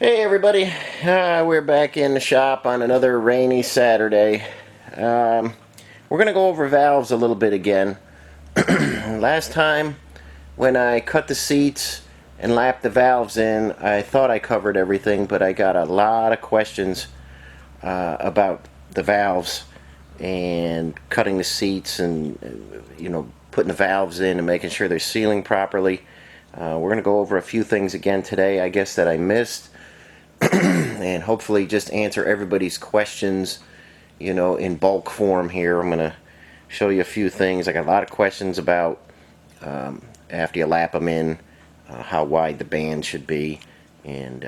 Hey everybody, we're back in the shop on another rainy Saturday. We're going to go over valves a little bit again. Last time when I cut the seats and lapped the valves in, I thought I covered everything, but I got a lot of questions about the valves and cutting the seats and putting the valves in and making sure they're sealing properly. We're going to go over a few things again today, I guess, that I missed. And hopefully just answer everybody's questions, in bulk form here. I'm going to show you a few things. I got a lot of questions about after you lap them in, how wide the band should be. And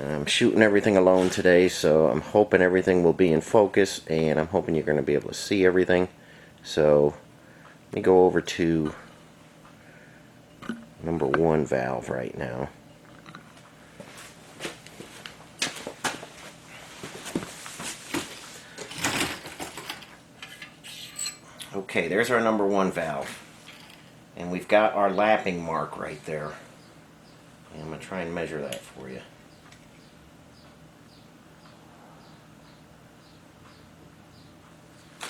I'm shooting everything alone today, so I'm hoping everything will be in focus, and I'm hoping you're going to be able to see everything. So let me go over to number 1 valve right now. Okay, there's our number 1 valve. And we've got our lapping mark right there. And I'm going to try and measure that for you. I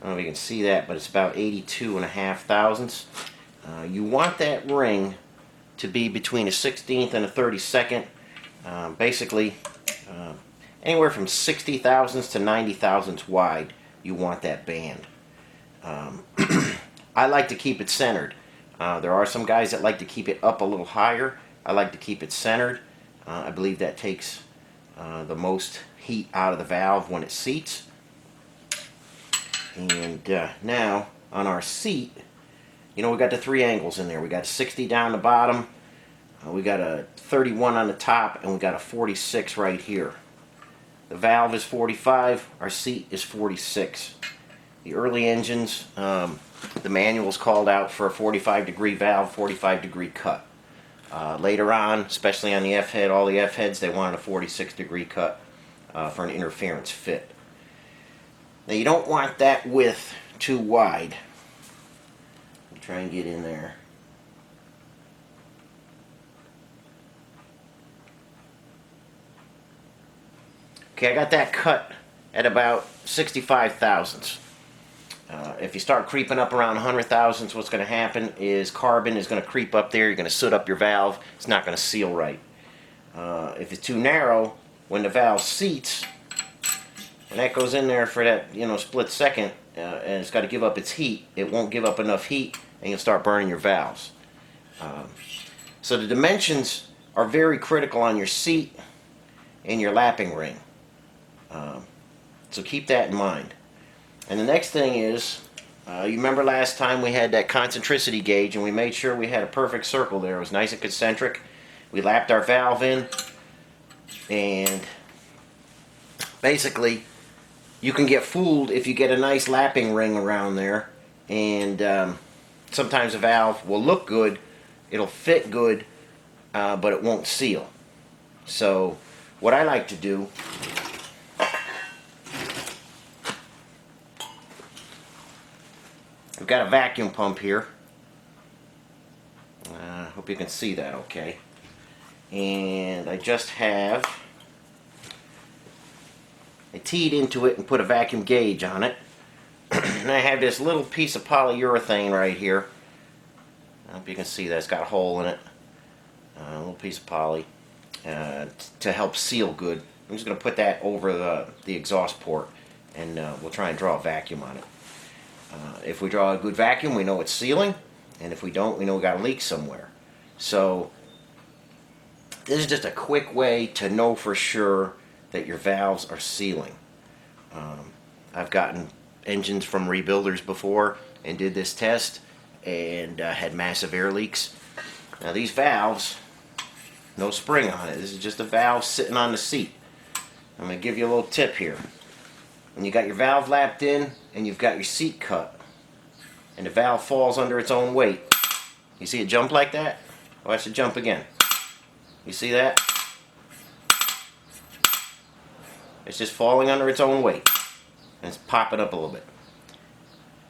don't know if you can see that, but it's about 82.5 thousandths. You want that ring to be between a 16th and a 32nd. Basically, anywhere from 60 thousandths to 90 thousandths wide, you want that band. I like to keep it centered. There are some guys that like to keep it up a little higher. I like to keep it centered. I believe that takes the most heat out of the valve when it seats. And now on our seat, we got the 3 angles in there. We got 60 down the bottom, we got a 31 on the top, and we got a 46 right here. The valve is 45, our seat is 46. The early engines, the manuals called out for a 45-degree valve, 45-degree cut. Later on, especially on the F-head, all the F-heads, they wanted a 46-degree cut for an interference fit. Now you don't want that width too wide. I'll try and get in there. Okay, I got that cut at about 65 thousandths. If you start creeping up around 100 thousandths, what's going to happen is carbon is going to creep up there. You're going to soot up your valve. It's not going to seal right. If it's too narrow, when the valve seats, when that goes in there for that split second, and it's got to give up its heat, it won't give up enough heat, and you'll start burning your valves. So the dimensions are very critical on your seat and your lapping ring. So keep that in mind. And the next thing is, you remember last time we had that concentricity gauge, and we made sure we had a perfect circle there. It was nice and concentric. We lapped our valve in, and basically you can get fooled if you get a nice lapping ring around there, and sometimes a valve will look good, it'll fit good, but it won't seal. So what I like to do, I've got a vacuum pump here. I hope you can see that okay. And I just have, I teed into it and put a vacuum gauge on it. And I have this little piece of polyurethane right here. I hope you can see that. It's got a hole in it. A little piece of poly to help seal good. I'm just going to put that over the exhaust port, and we'll try and draw a vacuum on it. If we draw a good vacuum, we know it's sealing, and if we don't, we know we got a leak somewhere. So this is just a quick way to know for sure that your valves are sealing. I've gotten engines from rebuilders before and did this test, and had massive air leaks. Now these valves, no spring on it. This is just a valve sitting on the seat. I'm going to give you a little tip here. When you got your valve lapped in and you've got your seat cut, and the valve falls under its own weight, you see it jump like that? Watch it jump again. You see that? It's just falling under its own weight, and it's popping up a little bit.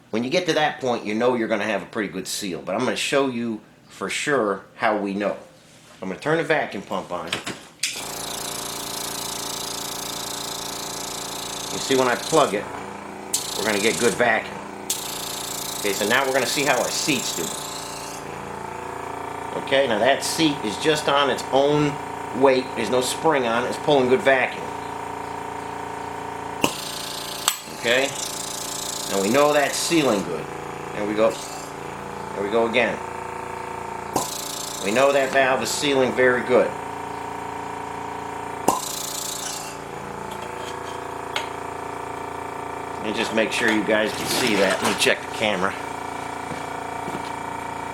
When you get to that point, you know you're going to have a pretty good seal, but I'm going to show you for sure how we know. I'm going to turn the vacuum pump on. You see when I plug it, we're going to get good vacuum. Okay, so now we're going to see how our seat's doing. Okay, now that seat is just on its own weight. There's no spring on it. It's pulling good vacuum. Okay, now we know that's sealing good. There we go. There we go again. We know that valve is sealing very good. Let me just make sure you guys can see that. Let me check the camera.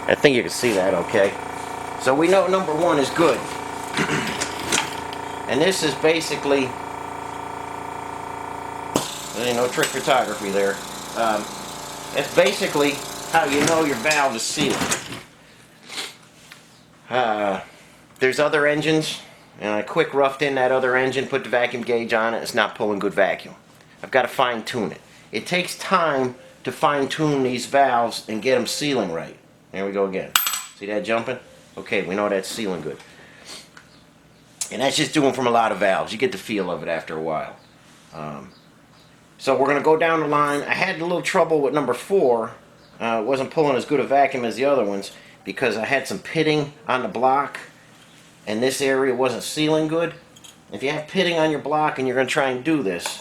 I think you can see that okay. So we know number one is good. And this is basically, no trick photography there. It's basically how you know your valve is sealing. There's other engines, and I quick roughed in that other engine, put the vacuum gauge on it, it's not pulling good vacuum. I've got to fine tune it. It takes time to fine tune these valves and get them sealing right. There we go again. See that jumping? Okay, we know that's sealing good. And that's just doing from a lot of valves. You get the feel of it after a while. So we're going to go down the line. I had a little trouble with number 4. It wasn't pulling as good a vacuum as the other ones because I had some pitting on the block and this area wasn't sealing good. If you have pitting on your block and you're going to try and do this,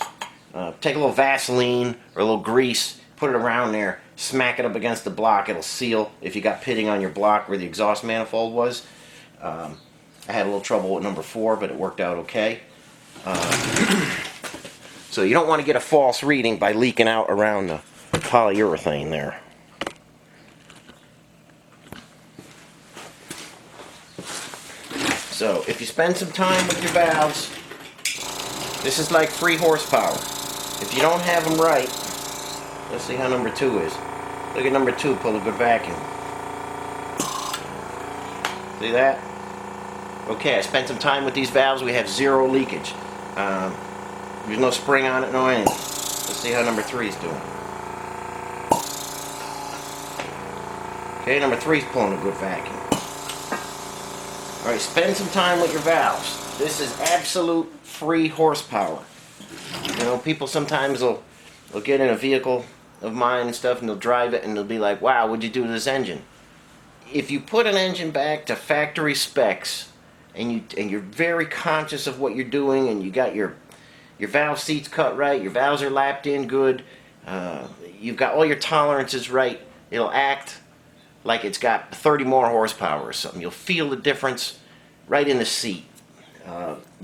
take a little Vaseline or a little grease, put it around there, smack it up against the block, it'll seal if you got pitting on your block where the exhaust manifold was. I had a little trouble with number 4, but it worked out okay. So you don't want to get a false reading by leaking out around the polyurethane there. So if you spend some time with your valves, this is like 3 horsepower. If you don't have them right, let's see how number 2 is. Look at number 2, pull a good vacuum. See that? Okay, I spent some time with these valves. We have 0 leakage. There's no spring on it, no anything. Let's see how number 3 is doing. Okay, number 3 is pulling a good vacuum. Alright, spend some time with your valves. This is absolute 3 horsepower. You know, people sometimes will get in a vehicle of mine and stuff and they'll drive it and they'll be like, wow, what'd you do to this engine? If you put an engine back to factory specs and you're very conscious of what you're doing and you got your valve seats cut right, your valves are lapped in good, you've got all your tolerances right, it'll act like it's got 30 more horsepower or something. You'll feel the difference right in the seat.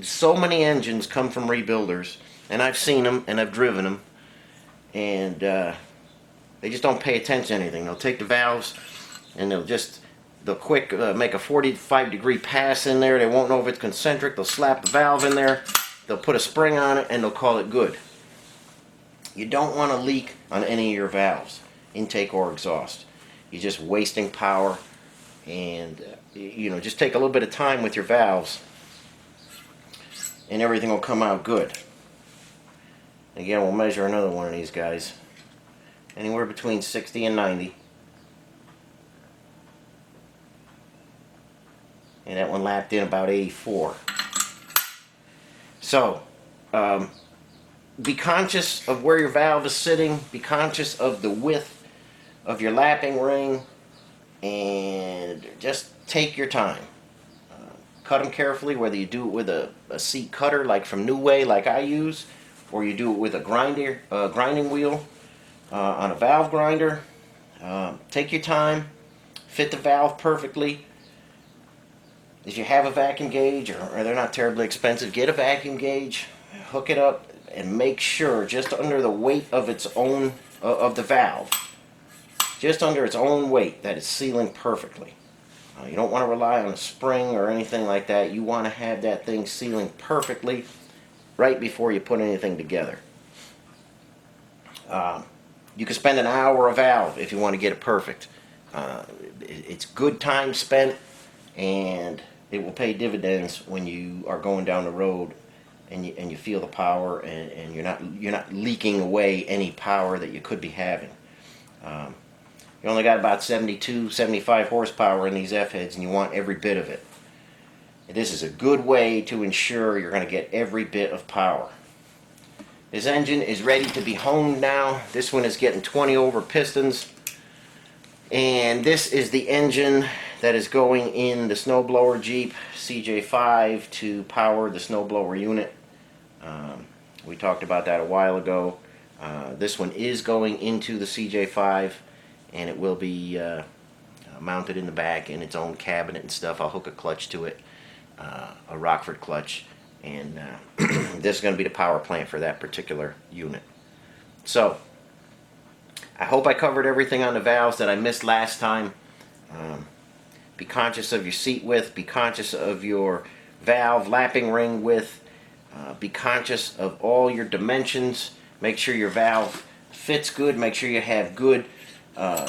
So many engines come from rebuilders, and I've seen them and I've driven them, and they just don't pay attention to anything. They'll take the valves and they'll quick make a 45 degree pass in there. They won't know if it's concentric. They'll slap the valve in there, they'll put a spring on it, and they'll call it good. You don't want to leak on any of your valves, intake or exhaust. You're just wasting power, and just take a little bit of time with your valves and everything will come out good. Again, we'll measure another one of these guys. Anywhere between 60 and 90. And that one lapped in about 84. So, be conscious of where your valve is sitting. Be conscious of the width of your lapping ring, and just take your time. Cut them carefully, whether you do it with a seat cutter like from New Way like I use, or you do it with a grinding wheel on a valve grinder. Take your time, fit the valve perfectly. If you have a vacuum gauge, or they're not terribly expensive, get a vacuum gauge, hook it up, and make sure just under the weight of its own of the valve, just under its own weight, that it's sealing perfectly. You don't want to rely on a spring or anything like that. You want to have that thing sealing perfectly right before you put anything together. You can spend an hour a valve if you want to get it perfect. It's good time spent, and it will pay dividends when you are going down the road and you feel the power, and you're not leaking away any power that you could be having. You only got about 72, 75 horsepower in these F-heads, and you want every bit of it. This is a good way to ensure you're going to get every bit of power. This engine is ready to be honed now. This one is getting 20 over pistons. And this is the engine that is going in the snowblower Jeep CJ5 to power the snowblower unit. We talked about that a while ago. This one is going into the CJ5, and it will be mounted in the back in its own cabinet and stuff. I'll hook a clutch to it, a Rockford clutch, and this is going to be the power plant for that particular unit. So I hope I covered everything on the valves that I missed last time. Be conscious of your seat width, be conscious of your valve lapping ring width, be conscious of all your dimensions. Make sure your valve fits good, make sure you have good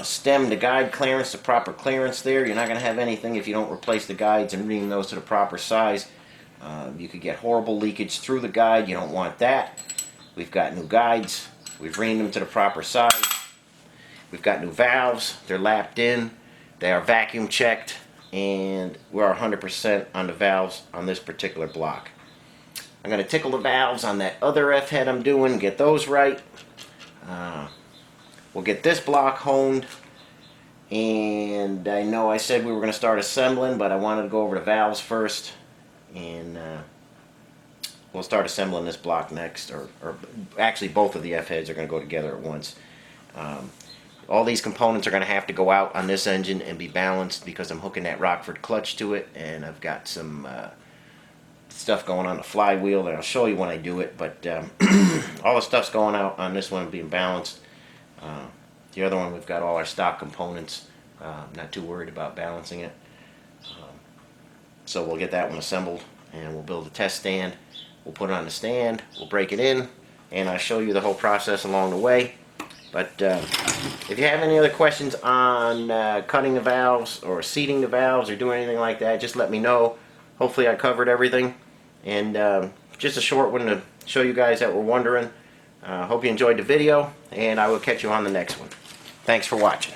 stem to guide clearance, the proper clearance there. You're not going to have anything if you don't replace the guides and ream those to the proper size. You could get horrible leakage through the guide. You don't want that. We've got new guides. We've reamed them to the proper size. We've got new valves. They're lapped in. They are vacuum checked. And we're 100% on the valves on this particular block. I'm going to tickle the valves on that other F-head I'm doing, get those right. We'll get this block honed. And I know I said we were going to start assembling, but I wanted to go over the valves first. And we'll start assembling this block next, or actually both of the F-heads are going to go together at once. All these components are going to have to go out on this engine and be balanced because I'm hooking that Rockford clutch to it, and I've got some stuff going on the flywheel that I'll show you when I do it, but all the stuff's going out on this one being balanced. The other one, we've got all our stock components. Not too worried about balancing it. So we'll get that one assembled, and we'll build a test stand. We'll put it on the stand, we'll break it in, and I'll show you the whole process along the way. But if you have any other questions on cutting the valves or seating the valves or doing anything like that, just let me know. Hopefully I covered everything. And just a short one to show you guys that were wondering. Hope you enjoyed the video, and I will catch you on the next one. Thanks for watching.